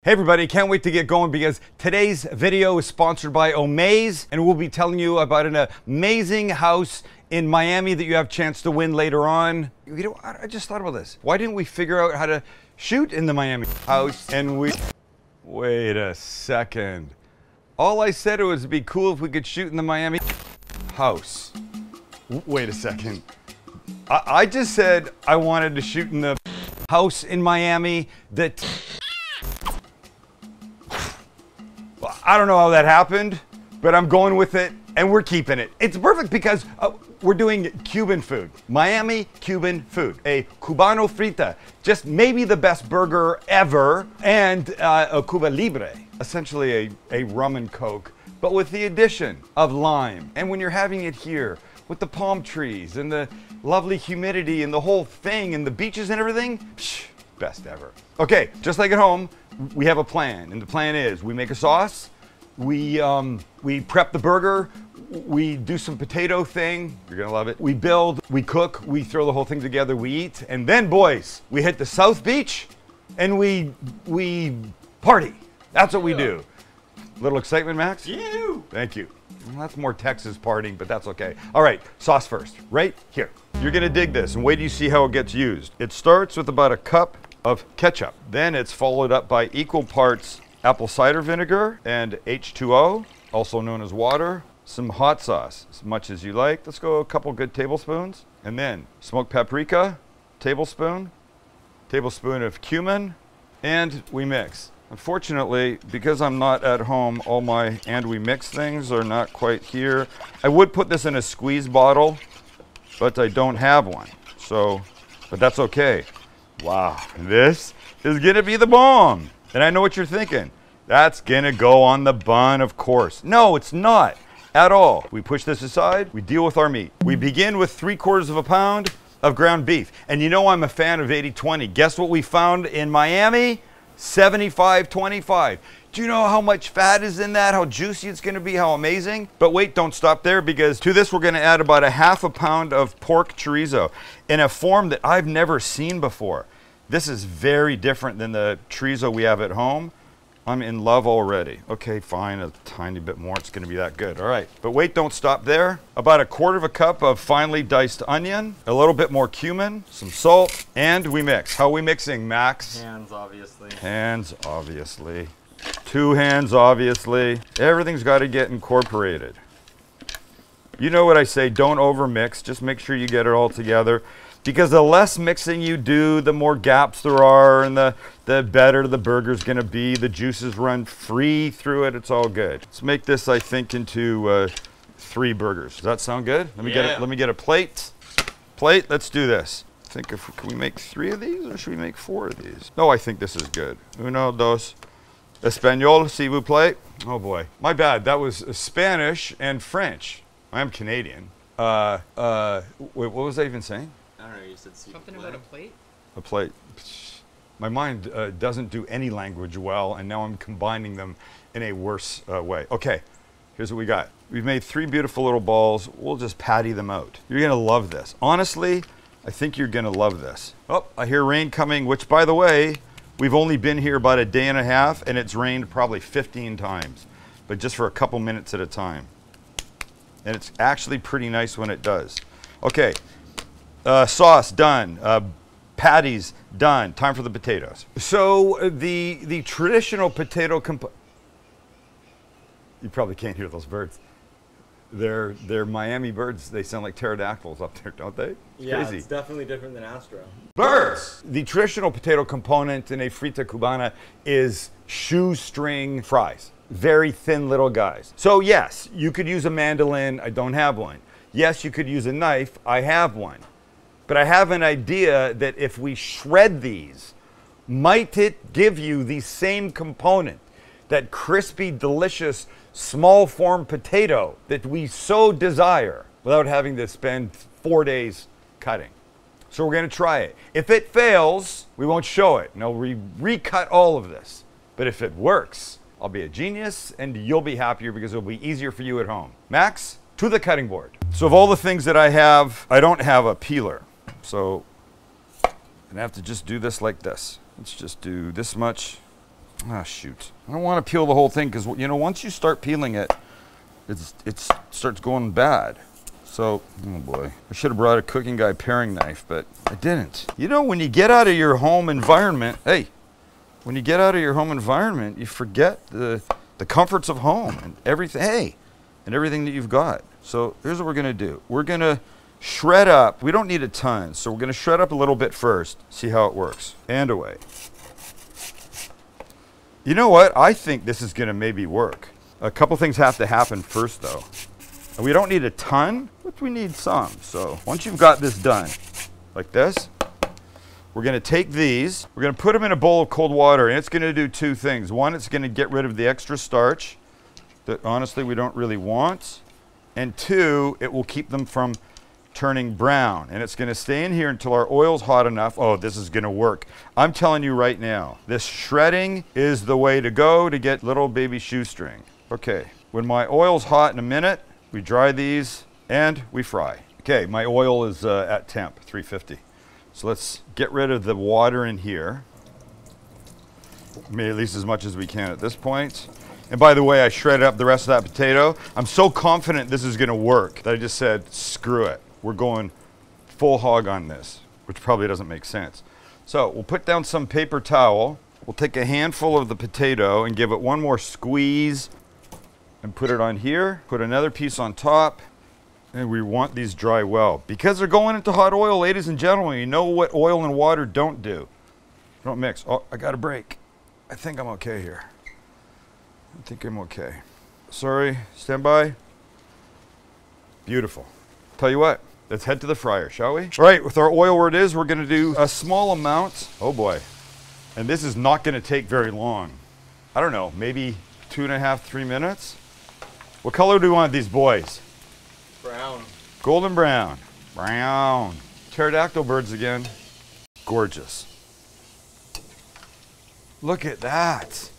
Hey everybody, can't wait to get going because today's video is sponsored by Omaze, and we'll be telling you about an amazing house in Miami that you have a chance to win later on. You know, I just thought about this. Why didn't we figure out how to shoot in the Miami house? And wait a second. All I said it was it'd be cool if we could shoot in the Miami house. Wait a second. I just said I wanted to shoot in the house in Miami that... I don't know how that happened, but I'm going with it and we're keeping it. It's perfect because we're doing Cuban food. Miami Cuban food. A Cubano Frita, just maybe the best burger ever, and a Cuba Libre, essentially a rum and Coke, but with the addition of lime. And when you're having it here with the palm trees and the lovely humidity and the whole thing and the beaches and everything, psh, best ever. Okay, just like at home, we have a plan, and the plan is we make a sauce, we prep the burger, we do some potato thing, you're gonna love it. We build, we cook, we throw the whole thing together, we eat, and then boys, we hit the South Beach and we party. That's what we do. Little excitement, Max? Yeah. Thank you. Well, that's more Texas partying, but that's okay. All right, sauce first, right here. You're gonna dig this and wait till you see how it gets used. It starts with about a cup of ketchup. Then it's followed up by equal parts apple cider vinegar and H2O, also known as water, some hot sauce, as much as you like. Let's go a couple good tablespoons. And then smoked paprika, tablespoon of cumin, and we mix. Unfortunately, because I'm not at home, all my and we mix things are not quite here. I would put this in a squeeze bottle, but I don't have one. So, but that's okay. Wow, this is gonna be the bomb. And I know what you're thinking. That's gonna go on the bun, of course. No, it's not at all. We push this aside, we deal with our meat. We begin with 3/4 pound of ground beef. And you know I'm a fan of 80-20. Guess what we found in Miami? 75-25. Do you know how much fat is in that? How juicy it's gonna be, how amazing? But wait, don't stop there, because to this we're gonna add about a 1/2 pound of pork chorizo in a form that I've never seen before. This is very different than the chorizo we have at home. I'm in love already. Okay, fine, a tiny bit more, it's gonna be that good. All right, but wait, don't stop there. About 1/4 cup of finely diced onion, a little bit more cumin, some salt, and we mix. How are we mixing, Max? Hands, obviously. Hands, obviously. 2 hands, obviously. Everything's got to get incorporated. You know what I say, don't over mix, just make sure you get it all together. Because the less mixing you do, the more gaps there are, and the better the burger's gonna be. The juices run free through it, it's all good. Let's make this, I think, into 3 burgers. Does that sound good? Let me get a plate. Let's do this. Can we make 3 of these, or should we make 4 of these? No, I think this is good. Uno, dos. Espanol, s'il vous plaît. Oh boy, my bad, that was Spanish and French. I'm Canadian. Wait, what was I even saying? I don't know, you said something about a plate? A plate. My mind doesn't do any language well, and now I'm combining them in a worse way. Okay, here's what we got. We've made 3 beautiful little balls. We'll just patty them out. You're gonna love this. Honestly, I think you're gonna love this. Oh, I hear rain coming, which, by the way, we've only been here about a day and a half, and it's rained probably 15 times, but just for a couple minutes at a time. And it's actually pretty nice when it does. Okay. Sauce done, patties done. Time for the potatoes. So the traditional potato you probably can't hear those birds. They're Miami birds. They sound like pterodactyls up there, don't they? Yeah, crazy. It's definitely different than Astro. Birds! The traditional potato component in a Frita Cubana is shoestring fries. Very thin little guys. So yes, you could use a mandolin. I don't have one. Yes, you could use a knife. I have one. But I have an idea that if we shred these, might it give you the same component, that crispy, delicious, small form potato that we so desire, without having to spend 4 days cutting. So we're gonna try it. If it fails, we won't show it. No, we recut all of this. But if it works, I'll be a genius and you'll be happier because it'll be easier for you at home. Max, to the cutting board. So of all the things that I have, I don't have a peeler. So I'm gonna have to just do this like this. Let's just do this much Ah, shoot. I don't want to peel the whole thing because, you know, once you start peeling it, it starts going bad. So, oh boy. I should have brought a cooking guy paring knife, but I didn't. You know, when you get out of your home environment, when you get out of your home environment, you forget the comforts of home and everything, and everything that you've got. So here's what we're gonna do. We're gonna shred up. We don't need a ton, so we're gonna shred up a little bit first, see how it works. And away. You know what? I think this is gonna maybe work. A couple things have to happen first though. And we don't need a ton, but we need some. So once you've got this done, like this, we're gonna take these, we're gonna put them in a bowl of cold water, and it's gonna do two things. One, it's gonna get rid of the extra starch that honestly we don't really want. And two, it will keep them from turning brown. And it's gonna stay in here until our oil's hot enough. Oh, this is gonna work. I'm telling you right now, this shredding is the way to go to get little baby shoestring. Okay, when my oil's hot in a minute, we dry these and we fry. Okay, my oil is at temp, 350. So let's get rid of the water in here. Maybe at least as much as we can at this point. And by the way, I shredded up the rest of that potato. I'm so confident this is gonna work that I just said, screw it. We're going full hog on this, which probably doesn't make sense. So we'll put down some paper towel. We'll take a handful of the potato and give it one more squeeze and put it on here. Put another piece on top. And we want these dry well. Because they're going into hot oil, ladies and gentlemen, you know what oil and water don't do. Don't mix. Oh, I got a break. I think I'm okay here. I think I'm okay. Sorry, stand by. Beautiful. Tell you what, let's head to the fryer, shall we? All right, with our oil where it is, we're gonna do a small amount. Oh boy. And this is not gonna take very long. I don't know, maybe 2.5, 3 minutes? What color do we want these boys? Brown. Golden brown. Brown. Pterodactyl birds again. Gorgeous. Look at that.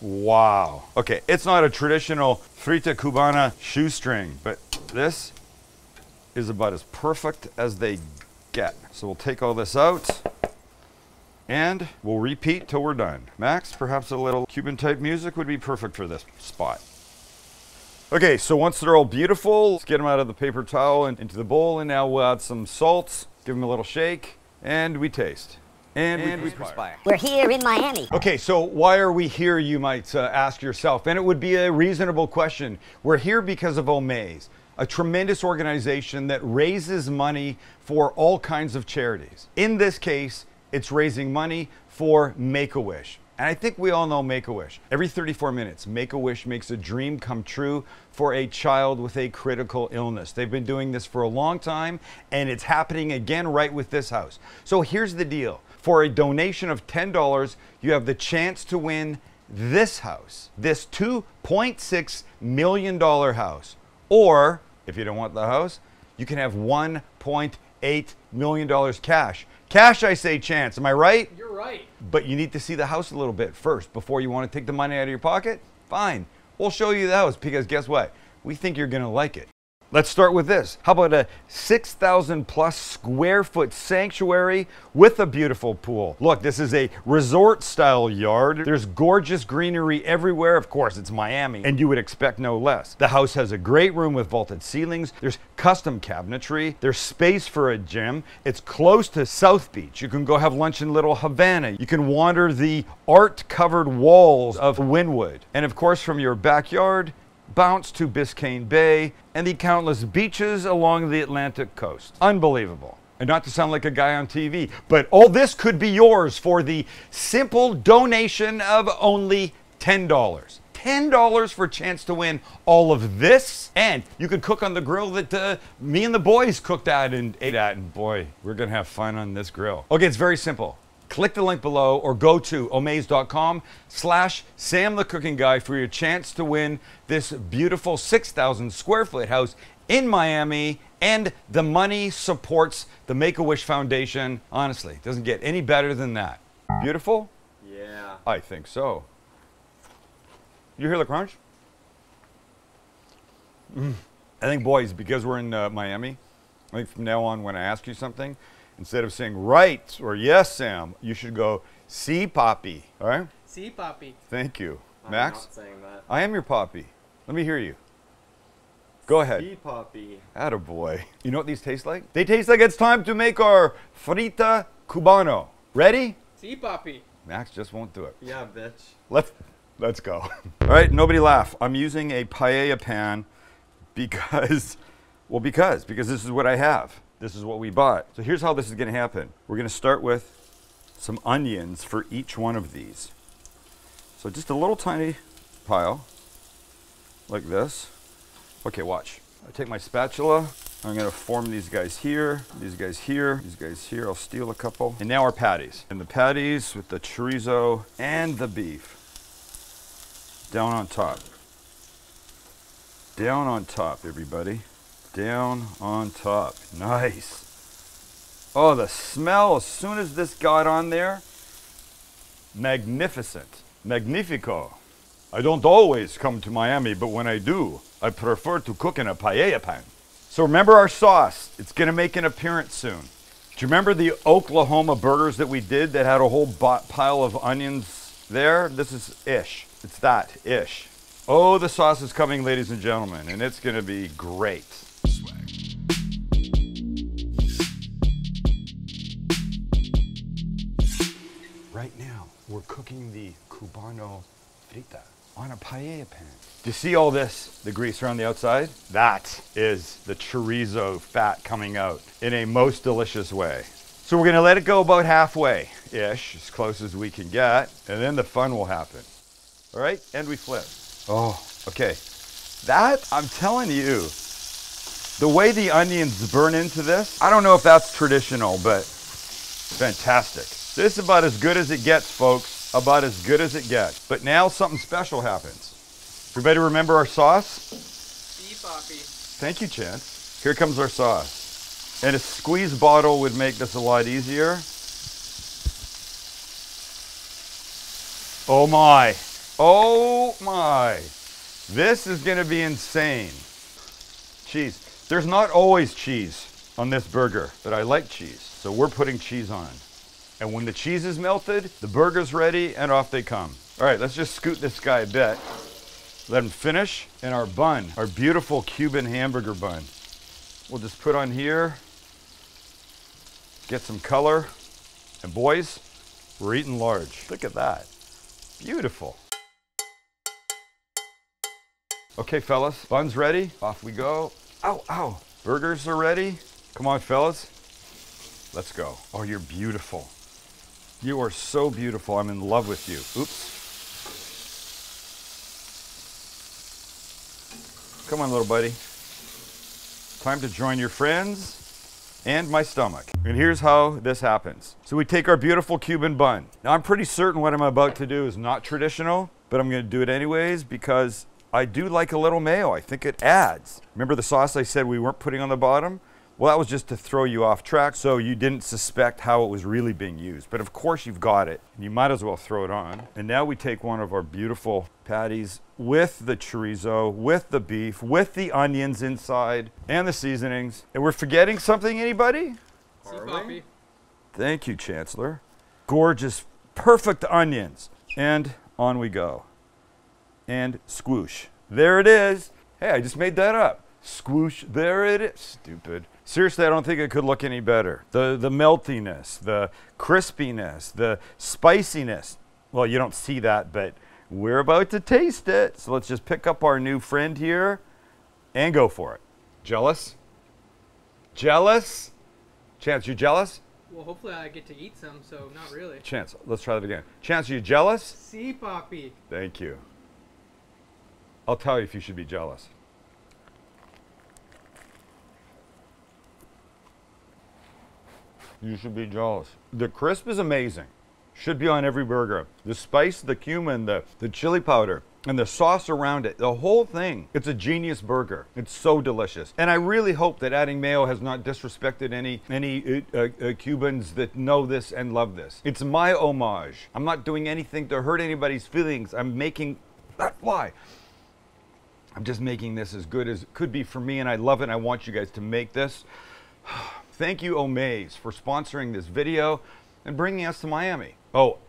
Wow. Okay, it's not a traditional Frita Cubana shoestring, but this is about as perfect as they get. So we'll take all this out and we'll repeat till we're done. Max, perhaps a little Cuban type music would be perfect for this spot. Okay, so once they're all beautiful, let's get them out of the paper towel and into the bowl, and now we'll add some salt, give them a little shake, and we taste. And we perspire. We're here in Miami. Okay, so why are we here, you might ask yourself, and it would be a reasonable question. We're here because of Omaze, a tremendous organization that raises money for all kinds of charities. In this case, it's raising money for Make-A-Wish. And I think we all know Make-A-Wish. Every 34 minutes, Make-A-Wish makes a dream come true for a child with a critical illness. They've been doing this for a long time, and it's happening again right with this house. So here's the deal. For a donation of $10, you have the chance to win this house, this $2.6 million house. Or, if you don't want the house, you can have $1.8 million cash. Cash, I say, chance. Am I right? You're right. But you need to see the house a little bit first before you want to take the money out of your pocket. Fine. We'll show you the house because guess what? We think you're going to like it. Let's start with this. How about a 6,000 plus square foot sanctuary with a beautiful pool? Look, this is a resort style yard. There's gorgeous greenery everywhere. Of course, it's Miami, and you would expect no less. The house has a great room with vaulted ceilings. There's custom cabinetry. There's space for a gym. It's close to South Beach. You can go have lunch in Little Havana. You can wander the art-covered walls of Wynwood. And of course, from your backyard, bounce to Biscayne Bay and the countless beaches along the Atlantic coast. Unbelievable. And not to sound like a guy on TV, but all this could be yours for the simple donation of only $10. $10 for a chance to win all of this, and you could cook on the grill that me and the boys cooked at and ate at, and boy, we're gonna have fun on this grill. Okay, it's very simple. Click the link below or go to omaze.com/Sam the Cooking Guy for your chance to win this beautiful 6,000 square foot house in Miami, and the money supports the Make-A-Wish Foundation. Honestly, it doesn't get any better than that. Beautiful? Yeah. I think so. You hear the crunch? I think, boys, because we're in Miami, I think from now on when I ask you something, instead of saying right or yes, Sam, you should go Si, papi. All right? Si, papi. Thank you. I'm Max? not saying that. I am your papi. Let me hear you. Go ahead. Si, papi. Attaboy. You know what these taste like? They taste like it's time to make our Frita Cubano. Ready? Si, papi. Max just won't do it. Yeah, bitch. Let's go. All right, nobody laugh. I'm using a paella pan because this is what I have. This is what we bought. So here's how this is gonna happen. We're gonna start with some onions for each one of these. So just a little tiny pile, like this. Okay, watch. I take my spatula. I'm gonna form these guys here, these guys here, these guys here. I'll steal a couple. And now our patties. And the patties with the chorizo and the beef. Down on top. Down on top, everybody. Down on top. Nice. Oh, the smell as soon as this got on there. Magnificent. Magnifico. I don't always come to Miami, but when I do, I prefer to cook in a paella pan. So remember our sauce. It's gonna make an appearance soon. Do you remember the Oklahoma burgers that we did that had a whole pile of onions there? This is ish. It's that ish. Oh, the sauce is coming, ladies and gentlemen, and it's gonna be great. Right now, we're cooking the Cubano frita on a paella pan. Do you see all this, the grease around the outside? That is the chorizo fat coming out in a most delicious way. So we're gonna let it go about halfway-ish, as close as we can get, and then the fun will happen. All right, and we flip. Oh, okay. That, I'm telling you, the way the onions burn into this, I don't know if that's traditional, but fantastic. This is about as good as it gets, folks. About as good as it gets. But now something special happens. Everybody remember our sauce? Si, papi. Thank you, Chance. Here comes our sauce. And a squeeze bottle would make this a lot easier. Oh my. Oh my. This is gonna be insane. Cheese. There's not always cheese on this burger, but I like cheese. So we're putting cheese on. And when the cheese is melted, the burger's ready and off they come. All right, let's just scoot this guy a bit. Let him finish. And our bun, our beautiful Cuban hamburger bun. We'll just put on here. Get some color. And boys, we're eating large. Look at that. Beautiful. Okay, fellas, bun's ready. Off we go. Ow, ow. Burgers are ready. Come on, fellas. Let's go. Oh, you're beautiful. You are so beautiful. I'm in love with you. Oops. Come on, little buddy. Time to join your friends and my stomach. And here's how this happens. So we take our beautiful Cuban bun. Now, I'm pretty certain what I'm about to do is not traditional, but I'm gonna do it anyways because I do like a little mayo. I think it adds. Remember the sauce I said we weren't putting on the bottom? Well, that was just to throw you off track so you didn't suspect how it was really being used. But of course you've got it. You might as well throw it on. And now we take one of our beautiful patties with the chorizo, with the beef, with the onions inside, and the seasonings. And we're forgetting something, anybody? Si, papi. Thank you, Chancellor. Gorgeous, perfect onions. And on we go. And squoosh. There it is. Hey, I just made that up. Squoosh, there it is. Stupid. Seriously, I don't think it could look any better. The meltiness, the crispiness, the spiciness. Well, you don't see that, but we're about to taste it. So let's just pick up our new friend here and go for it. Jealous? Jealous? Chance, you jealous? Well, hopefully I get to eat some, so not really. Chance, let's try that again. Chance, you jealous? Si, papi. Thank you. I'll tell you if you should be jealous. You should be jealous. The crisp is amazing. Should be on every burger. The spice, the cumin, the chili powder, and the sauce around it, the whole thing. It's a genius burger. It's so delicious. And I really hope that adding mayo has not disrespected any Cubans that know this and love this. It's my homage. I'm not doing anything to hurt anybody's feelings. I'm making, that's why. I'm just making this as good as it could be for me, and I love it, and I want you guys to make this. Thank you, Omaze, for sponsoring this video and bringing us to Miami. Oh,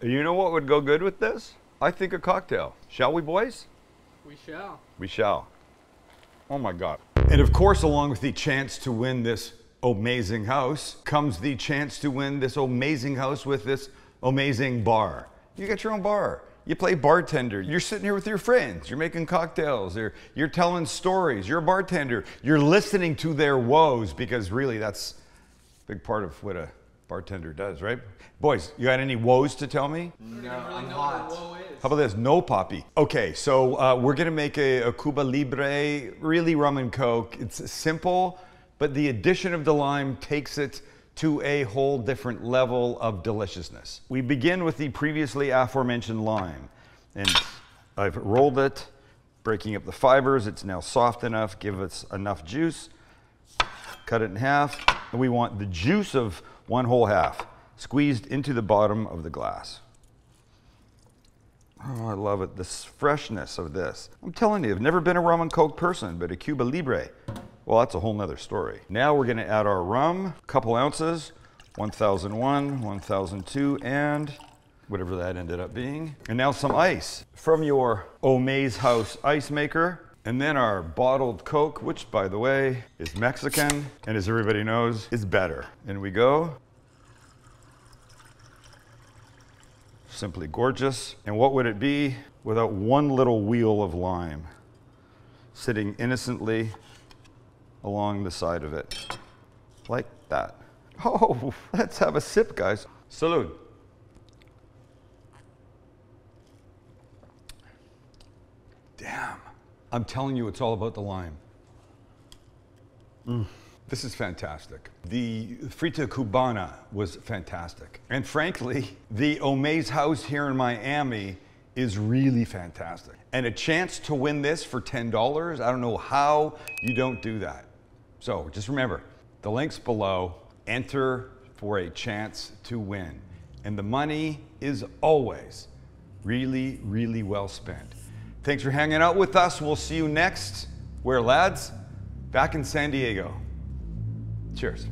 You know what would go good with this? I think a cocktail. Shall we, boys? We shall. We shall. Oh my God. And of course, along with the chance to win this amazing house comes the chance to win this amazing house with this amazing bar. You got your own bar. You play bartender. You're sitting here with your friends. You're making cocktails. You're telling stories. You're a bartender. You're listening to their woes, because really that's a big part of what a bartender does, right? Boys, you got any woes to tell me? No, I don't I'm really know hot. what a woe is. How about this? No poppy. Okay, so we're gonna make a Cuba Libre, really rum and coke. It's simple, but the addition of the lime takes it to a whole different level of deliciousness. We begin with the previously aforementioned lime, and I've rolled it, breaking up the fibers. It's now soft enough, give us enough juice. Cut it in half, and we want the juice of one whole half squeezed into the bottom of the glass. Oh, I love it, this freshness of this. I'm telling you, I've never been a rum and coke person, but a Cuba Libre, well, that's a whole nother story. Now we're gonna add our rum, a couple ounces, 1001, 1002, and whatever that ended up being. And now some ice from your Omaze House ice maker. And then our bottled Coke, which by the way, is Mexican, and as everybody knows, is better. In we go. Simply gorgeous. And what would it be without one little wheel of lime sitting innocently along the side of it, like that. Oh, let's have a sip, guys. Salud. Damn. I'm telling you, it's all about the lime. This is fantastic. The Frita Cubana was fantastic. And frankly, the Omaze House here in Miami is really fantastic. And a chance to win this for $10, I don't know how you don't do that. So just remember, the link's below. Enter for a chance to win. And the money is always really, really well spent. Thanks for hanging out with us. We'll see you next, where, lads? Back in San Diego. Cheers.